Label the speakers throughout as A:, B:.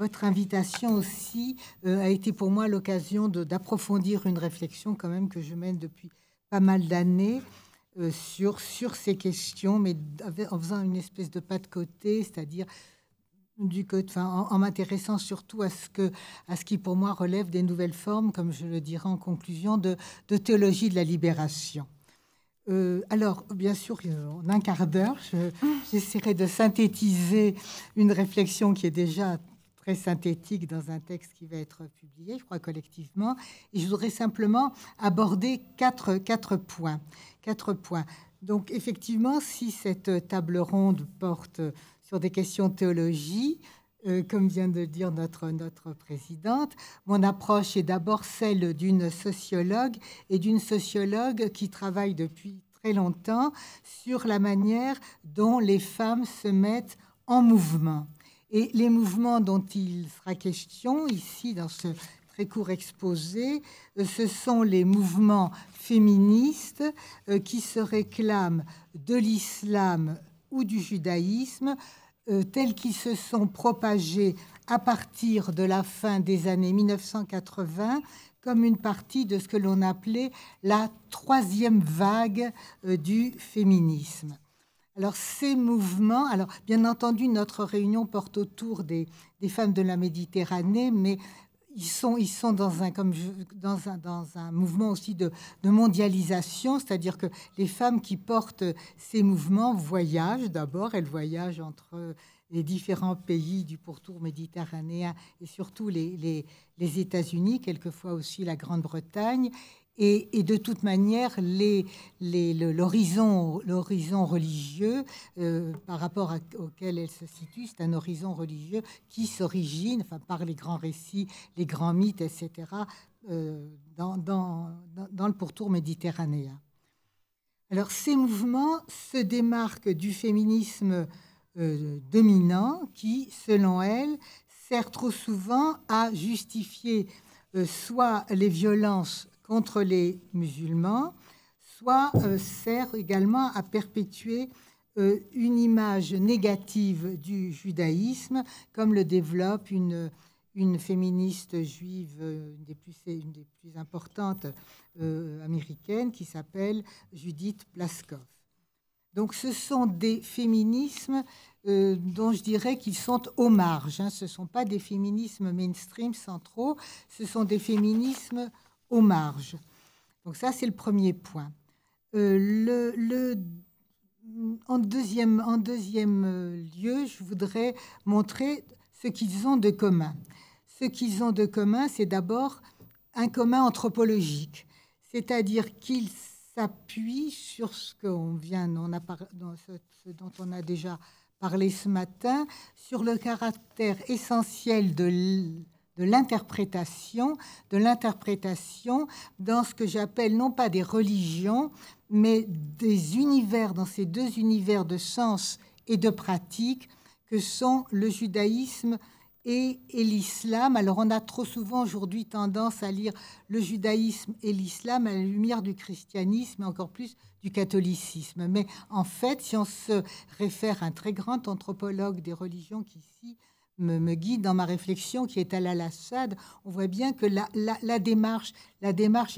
A: votre invitation aussi a été pour moi l'occasion d'approfondir une réflexion quand même que je mène depuis pas mal d'années sur ces questions, mais en faisant une espèce de pas de côté, c'est-à-dire en m'intéressant surtout à ce qui pour moi relève des nouvelles formes, comme je le dirai en conclusion, de théologie de la libération. Alors, bien sûr, en un quart d'heure, j'essaierai de synthétiser une réflexion qui est déjà très synthétique dans un texte qui va être publié, je crois, collectivement. Et je voudrais simplement aborder quatre points. Donc, effectivement, si cette table ronde porte sur des questions de théologie, comme vient de dire notre présidente, mon approche est d'abord celle d'une sociologue qui travaille depuis très longtemps sur la manière dont les femmes se mettent en mouvement. Et les mouvements dont il sera question ici dans ce très court exposé, ce sont les mouvements féministes qui se réclament de l'islam ou du judaïsme tels qu'ils se sont propagés à partir de la fin des années 1980 comme une partie de ce que l'on appelait la troisième vague du féminisme. Alors, ces mouvements, alors bien entendu, notre réunion porte autour des femmes de la Méditerranée, mais ils sont dans un mouvement aussi de mondialisation, c'est-à-dire que les femmes qui portent ces mouvements voyagent d'abord, elles voyagent entre les différents pays du pourtour méditerranéen et surtout les États-Unis, quelquefois aussi la Grande-Bretagne. Et de toute manière, l'horizon religieux par rapport auquel elle se situe, c'est un horizon religieux qui s'origine par les grands récits, les grands mythes, etc., dans le pourtour méditerranéen. Alors, ces mouvements se démarquent du féminisme dominant qui, selon elle, sert trop souvent à justifier soit les violences contre les musulmans, soit sert également à perpétuer une image négative du judaïsme, comme le développe une féministe juive, une des plus importantes américaines, qui s'appelle Judith Plaskoff. Donc ce sont des féminismes dont je dirais qu'ils sont aux marges. Hein. Ce ne sont pas des féminismes mainstream centraux, ce sont des féminismes aux marges. Donc ça, c'est le premier point. En deuxième lieu, je voudrais montrer ce qu'ils ont de commun. Ce qu'ils ont de commun, c'est d'abord un commun anthropologique, c'est-à-dire qu'ils s'appuient sur ce dont on a déjà parlé ce matin, sur le caractère essentiel de l'interprétation dans ce que j'appelle non pas des religions, mais des univers, dans ces deux univers de sens et de pratique que sont le judaïsme et l'islam. Alors on a trop souvent aujourd'hui tendance à lire le judaïsme et l'islam à la lumière du christianisme et encore plus du catholicisme. Mais en fait, si on se réfère à un très grand anthropologue des religions qui ici me guide dans ma réflexion, qui est Al-Assad, on voit bien que la démarche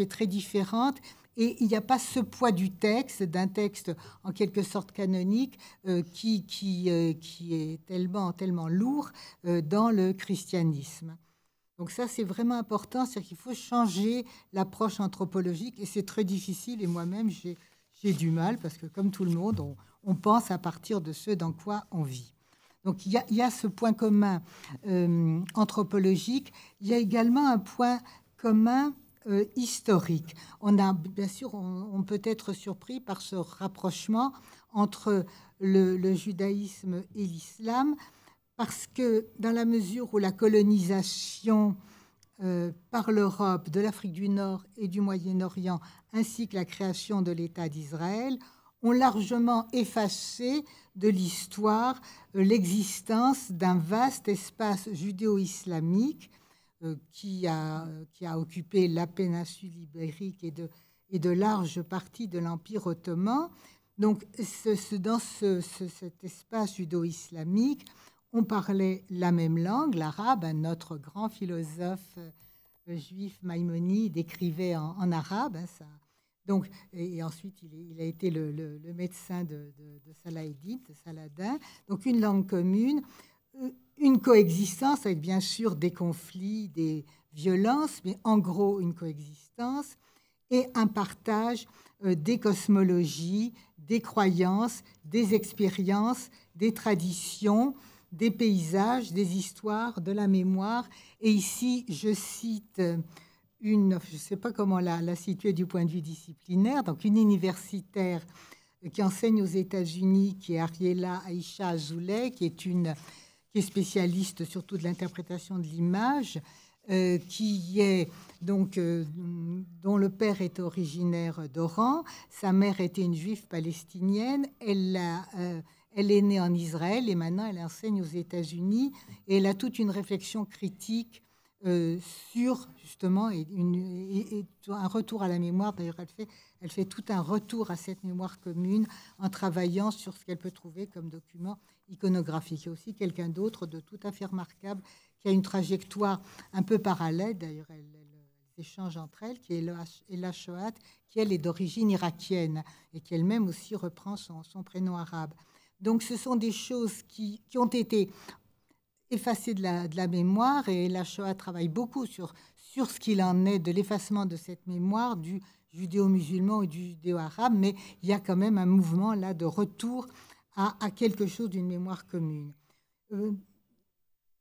A: est très différente et il n'y a pas ce poids du texte, d'un texte en quelque sorte canonique qui est tellement lourd dans le christianisme. Donc ça, c'est vraiment important, c'est-à-dire qu'il faut changer l'approche anthropologique et c'est très difficile et moi-même, j'ai du mal parce que comme tout le monde, on pense à partir de ce dans quoi on vit. Donc, il y a ce point commun anthropologique. Il y a également un point commun historique. Bien sûr, on peut être surpris par ce rapprochement entre le judaïsme et l'islam, parce que dans la mesure où la colonisation par l'Europe, de l'Afrique du Nord et du Moyen-Orient, ainsi que la création de l'État d'Israël, ont largement effacé de l'histoire l'existence d'un vaste espace judéo-islamique qui a occupé la péninsule ibérique et de larges parties de l'Empire ottoman. Donc, dans cet espace judéo-islamique, on parlait la même langue, l'arabe. Notre grand philosophe juif Maïmonide écrivait en arabe. Ça. Donc, et ensuite, il a été le médecin de Saladin, Saladin. Donc, une langue commune, une coexistence avec bien sûr des conflits, des violences, mais en gros une coexistence et un partage des cosmologies, des croyances, des expériences, des traditions, des paysages, des histoires, de la mémoire. Et ici, je cite je ne sais pas comment la situer du point de vue disciplinaire, donc une universitaire qui enseigne aux États-Unis, qui est Ariela Aisha Azoulay, qui est spécialiste surtout de l'interprétation de l'image, qui est donc dont le père est originaire d'Oran, sa mère était une juive palestinienne, elle est née en Israël et maintenant elle enseigne aux États-Unis et elle a toute une réflexion critique sur justement et un retour à la mémoire. D'ailleurs, elle fait tout un retour à cette mémoire commune en travaillant sur ce qu'elle peut trouver comme document iconographique. Il y a aussi quelqu'un d'autre de tout à fait remarquable qui a une trajectoire un peu parallèle, d'ailleurs elles échangent entre elles, qui est Ella Shohat, qui elle est d'origine irakienne et qui elle-même aussi reprend son prénom arabe. Donc ce sont des choses qui ont été effacées de la mémoire, et Ella Shohat travaille beaucoup sur ce qu'il en est de l'effacement de cette mémoire du judéo-musulman et du judéo-arabe, mais il y a quand même un mouvement là de retour à quelque chose d'une mémoire commune.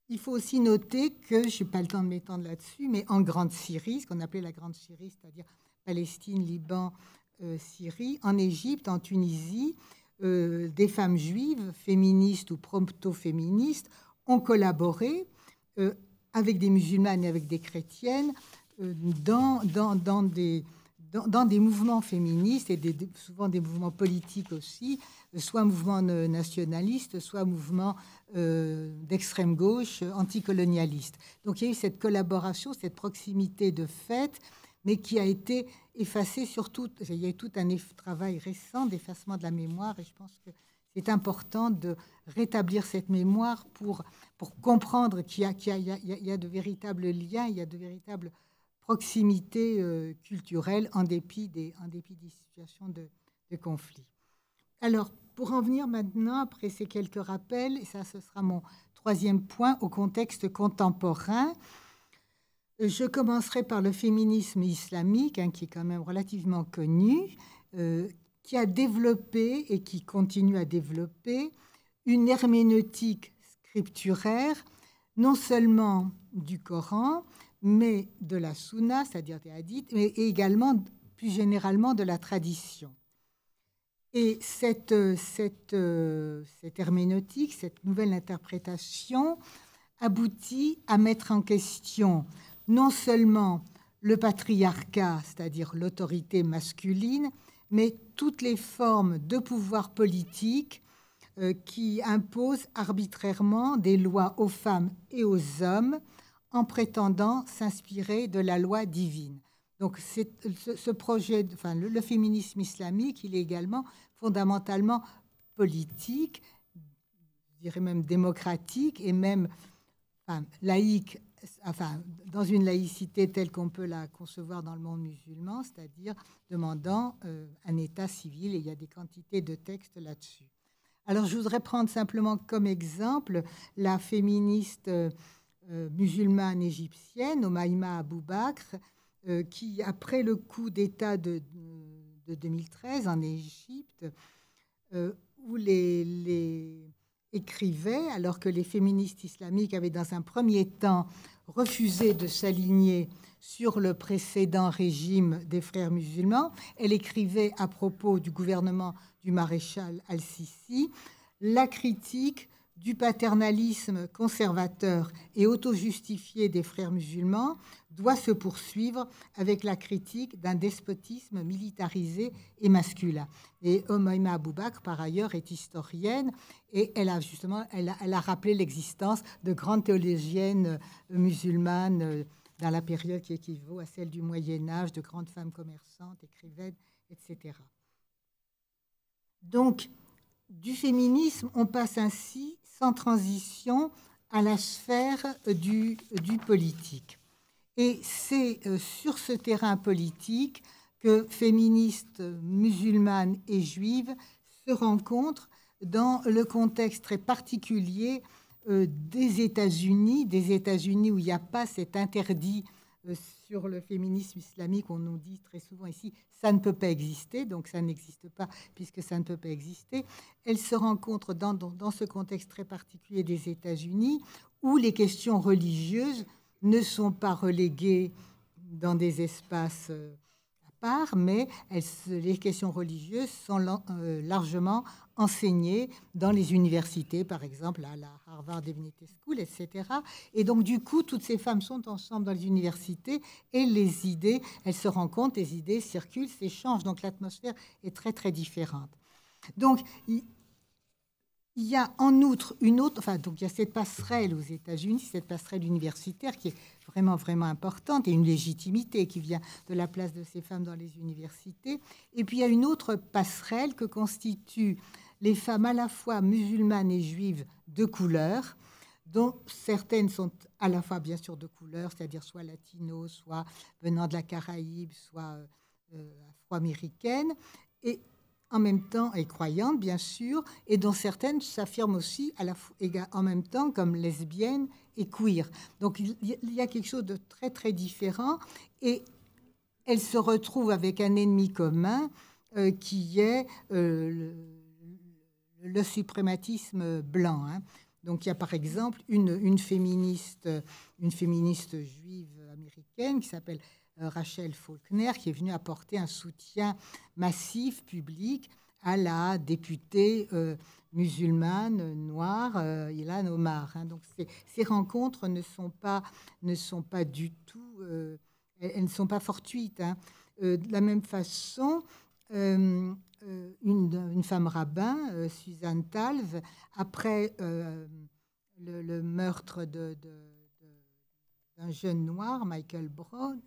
A: Il faut aussi noter que, je n'ai pas le temps de m'étendre là-dessus, mais en Grande Syrie, ce qu'on appelait la Grande Syrie, c'est-à-dire Palestine, Liban, Syrie, en Égypte, en Tunisie, des femmes juives, féministes ou proto-féministes, ont collaboré avec des musulmanes et avec des chrétiennes dans des mouvements féministes et souvent des mouvements politiques aussi, soit mouvements nationalistes, soit mouvements d'extrême gauche, anticolonialistes. Donc il y a eu cette collaboration, cette proximité de fait, mais qui a été effacée surtout. Il y a eu tout un travail récent d'effacement de la mémoire, et je pense que c'est important de rétablir cette mémoire pour comprendre qu'il y a de véritables liens, il y a de véritables proximité culturelle en dépit des situations de conflit. Alors, pour en venir maintenant, après ces quelques rappels, et ça, ce sera mon troisième point, au contexte contemporain, je commencerai par le féminisme islamique, qui est quand même relativement connu, qui a développé et qui continue à développer une herméneutique scripturaire, non seulement du Coran, mais de la Sunna, c'est-à-dire des hadiths, mais également, plus généralement, de la tradition. Et cette herméneutique, cette nouvelle interprétation, aboutit à mettre en question non seulement le patriarcat, c'est-à-dire l'autorité masculine, mais toutes les formes de pouvoir politique qui imposent arbitrairement des lois aux femmes et aux hommes, en prétendant s'inspirer de la loi divine. Donc, ce projet, le féminisme islamique, il est également fondamentalement politique, je dirais même démocratique, et même laïque, dans une laïcité telle qu'on peut la concevoir dans le monde musulman, c'est-à-dire demandant un État civil, et il y a des quantités de textes là-dessus. Alors, je voudrais prendre simplement comme exemple la féministe musulmane égyptienne, Omaïma Abou Bakr, qui, après le coup d'État de 2013 en Égypte, où les écrivait, alors que les féministes islamiques avaient dans un premier temps refusé de s'aligner sur le précédent régime des frères musulmans, elle écrivait à propos du gouvernement du maréchal al-Sisi la critique du paternalisme conservateur et auto-justifié des frères musulmans doit se poursuivre avec la critique d'un despotisme militarisé et masculin. Et Omaïma Abou Bakr, par ailleurs, est historienne, et elle a rappelé l'existence de grandes théologiennes musulmanes dans la période qui équivaut à celle du Moyen-Âge, de grandes femmes commerçantes, écrivaines, etc. Donc, du féminisme, on passe ainsi sans transition à la sphère du politique. Et c'est sur ce terrain politique que féministes musulmanes et juives se rencontrent dans le contexte très particulier des États-Unis où il n'y a pas cet interdit sur le féminisme islamique. On nous dit très souvent ici, ça ne peut pas exister, donc ça n'existe pas puisque ça ne peut pas exister. Elles se rencontrent dans ce contexte très particulier des États-Unis où les questions religieuses ne sont pas reléguées dans des espaces à part, mais les questions religieuses sont largement enseignées dans les universités, par exemple à la Harvard Divinity School, etc. Et donc, du coup, toutes ces femmes sont ensemble dans les universités et les idées, elles se rencontrent, les idées circulent, s'échangent. Donc, l'atmosphère est très, très différente. Donc, il y a en outre donc il y a cette passerelle aux États-Unis, cette passerelle universitaire qui est vraiment, vraiment importante et une légitimité qui vient de la place de ces femmes dans les universités. Et puis il y a une autre passerelle que constituent les femmes à la fois musulmanes et juives de couleur, dont certaines sont à la fois bien sûr de couleur, c'est-à-dire soit latino, soit venant de la Caraïbe, soit afro-américaines, et en même temps, et croyantes, bien sûr, et dont certaines s'affirment aussi en même temps comme lesbiennes et queer. Donc, il y a quelque chose de très, très différent, et elles se retrouvent avec un ennemi commun qui est le suprématisme blanc. Hein. Donc, il y a par exemple une féministe juive américaine qui s'appelle Rachel Faulkner, qui est venue apporter un soutien massif, public, à la députée musulmane noire Ilhan Omar. Hein. Donc ces rencontres ne sont pas du tout, elles ne sont pas fortuites. Hein. De la même façon, une femme rabbin, Suzanne Talve, après le meurtre d'un jeune noir, Michael Brown,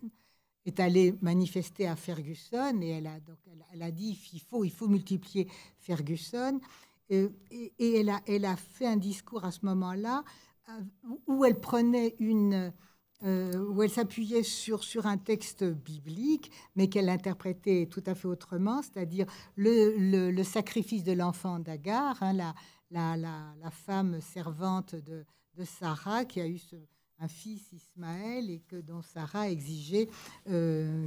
A: est allée manifester à Ferguson et elle a dit il faut multiplier Ferguson et elle a fait un discours à ce moment-là où elle prenait où elle s'appuyait sur un texte biblique, mais qu'elle interprétait tout à fait autrement, c'est-à-dire le sacrifice de l'enfant d'Agar, hein, la femme servante de Sarah qui a eu un fils Ismaël et dont Sarah exigeait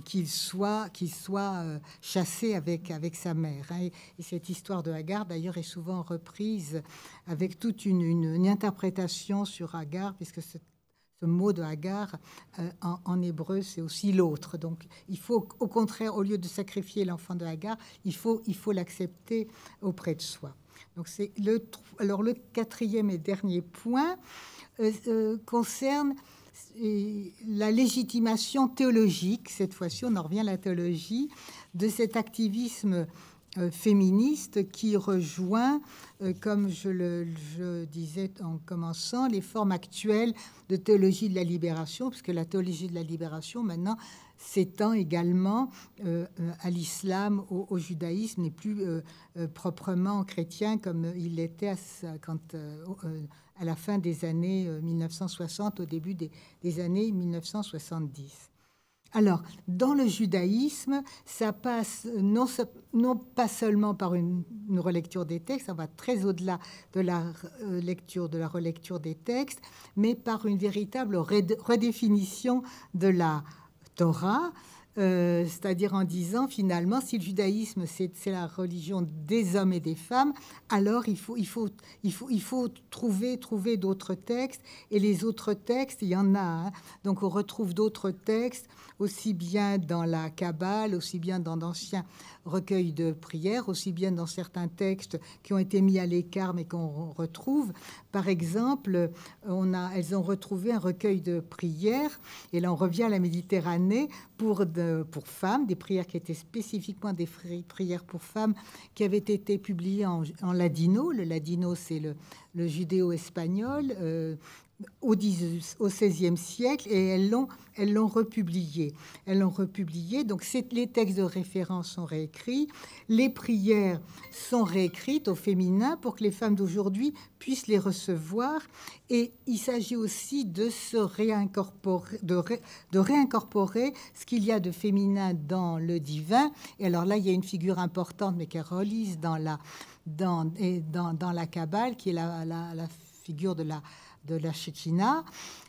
A: qu'il soit chassé avec sa mère. Hein. Et cette histoire de Agar, d'ailleurs, est souvent reprise avec toute une interprétation sur Agar, puisque ce mot de Agar, en hébreu, c'est aussi l'autre. Donc, il faut, au contraire, au lieu de sacrifier l'enfant de Agar, il faut l'accepter auprès de soi. Donc, c'est alors, le quatrième et dernier point concerne la légitimation théologique, cette fois-ci on en revient à la théologie, de cet activisme féministe qui rejoint, comme je disais en commençant, les formes actuelles de théologie de la libération, puisque la théologie de la libération maintenant s'étend également à l'islam, au judaïsme, et plus proprement chrétien comme il l'était à la fin des années 1960, au début des années 1970. Alors, dans le judaïsme, ça passe non pas seulement par une relecture des textes, ça va très au-delà de la relecture des textes, mais par une véritable redéfinition de la Torah, c'est-à-dire en disant finalement, si le judaïsme c'est la religion des hommes et des femmes, alors il faut trouver d'autres textes, et les autres textes, il y en a. Hein. Donc on retrouve d'autres textes aussi bien dans la Kabbale, aussi bien dans d'anciens recueils de prières, aussi bien dans certains textes qui ont été mis à l'écart mais qu'on retrouve. Par exemple, elles ont retrouvé un recueil de prières, et là on revient à la Méditerranée, pour femmes, des prières qui étaient spécifiquement des prières pour femmes, qui avaient été publiées en ladino. Le ladino, c'est le judéo-espagnol, au XVIe siècle, et elles l'ont republié. Elles l'ont republié. Donc, les textes de référence sont réécrits, les prières sont réécrites au féminin pour que les femmes d'aujourd'hui puissent les recevoir. Et il s'agit aussi de se réincorporer, de réincorporer ce qu'il y a de féminin dans le divin. Et alors là, il y a une figure importante, mais qui est relise dans la Kabbale, qui est la figure de la Shekinah.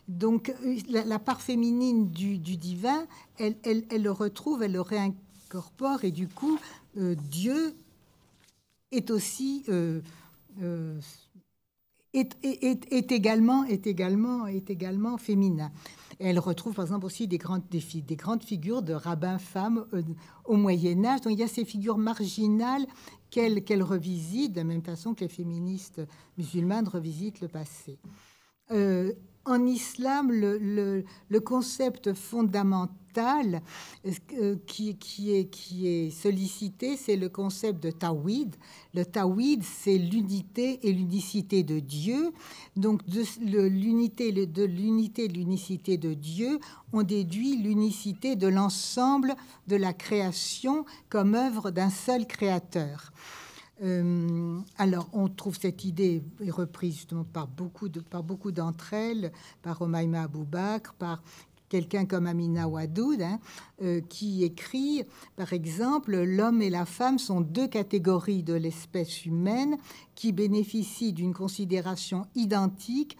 A: Donc, la part féminine du divin, elle le retrouve, elle le réincorpore, et du coup, Dieu est aussi est également féminin. Et elle retrouve, par exemple, aussi des grandes figures de rabbins femmes au Moyen Âge. Donc, il y a ces figures marginales qu'elle revisite, de la même façon que les féministes musulmanes revisitent le passé. En islam, le concept fondamental qui est sollicité, c'est le concept de tawhid. Le tawhid, c'est l'unité et l'unicité de Dieu. Donc, de l'unité et de l'unicité de Dieu, on déduit l'unicité de l'ensemble de la création comme œuvre d'un seul créateur. Alors, on trouve cette idée est reprise justement par beaucoup d'entre elles, par Omaima Abou Bakr, par quelqu'un comme Amina Wadoud, qui écrit, par exemple, l'homme et la femme sont deux catégories de l'espèce humaine qui bénéficient d'une considération identique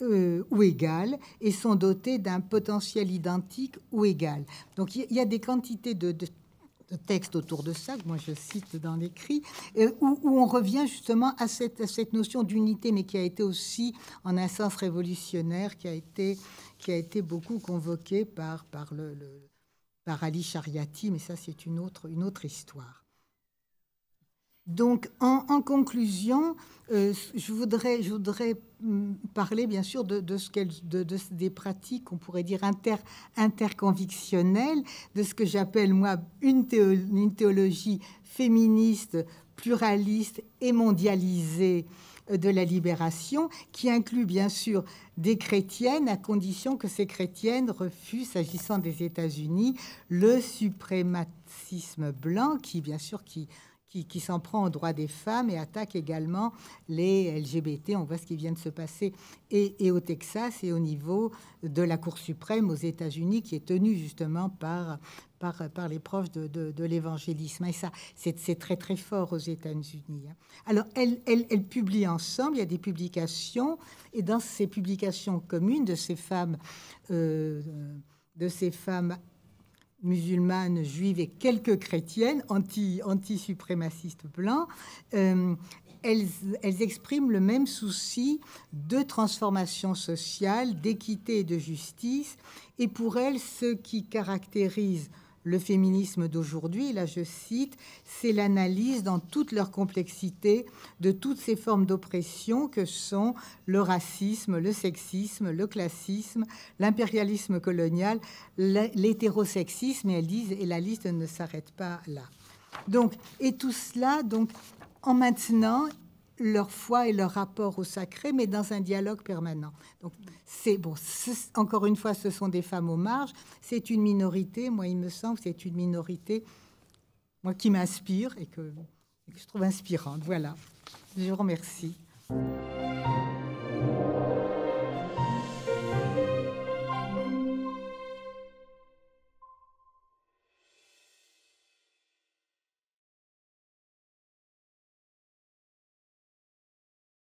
A: ou égale et sont dotées d'un potentiel identique ou égal. Donc, il y a des quantités de textes autour de ça, que moi je cite dans l'écrit, où on revient justement à cette notion d'unité, mais qui a été aussi, en un sens révolutionnaire, qui a été beaucoup convoqué par Ali Shariati, mais ça c'est une autre histoire. Donc, en conclusion, je voudrais parler bien sûr de des pratiques, on pourrait dire interconvictionnelles, de ce que j'appelle moi une théologie féministe, pluraliste et mondialisée de la libération, qui inclut bien sûr des chrétiennes, à condition que ces chrétiennes refusent, s'agissant des États-Unis, le suprémacisme blanc, qui bien sûr qui s'en prend aux droits des femmes et attaque également les LGBT. On voit ce qui vient de se passer et au Texas et au niveau de la Cour suprême aux États-Unis, qui est tenue justement par les proches de l'évangélisme. Et ça, c'est très, très fort aux États-Unis. Alors, elles publient ensemble, il y a des publications, et dans ces publications communes de ces femmes musulmanes, juives et quelques chrétiennes anti-suprémacistes blancs, elles expriment le même souci de transformation sociale, d'équité et de justice. Et pour elles, ce qui caractérise le féminisme d'aujourd'hui, là je cite, c'est l'analyse dans toute leur complexité de toutes ces formes d'oppression que sont le racisme, le sexisme, le classisme, l'impérialisme colonial, l'hétérosexisme, et elles disent, et la liste ne s'arrête pas là. Donc, et tout cela, donc, en maintenant leur foi et leur rapport au sacré, mais dans un dialogue permanent. Donc, c'est bon. Encore une fois, ce sont des femmes aux marges. C'est une minorité. Moi, il me semble que c'est une minorité, moi, qui m'inspire et que je trouve inspirante. Voilà. Je vous remercie.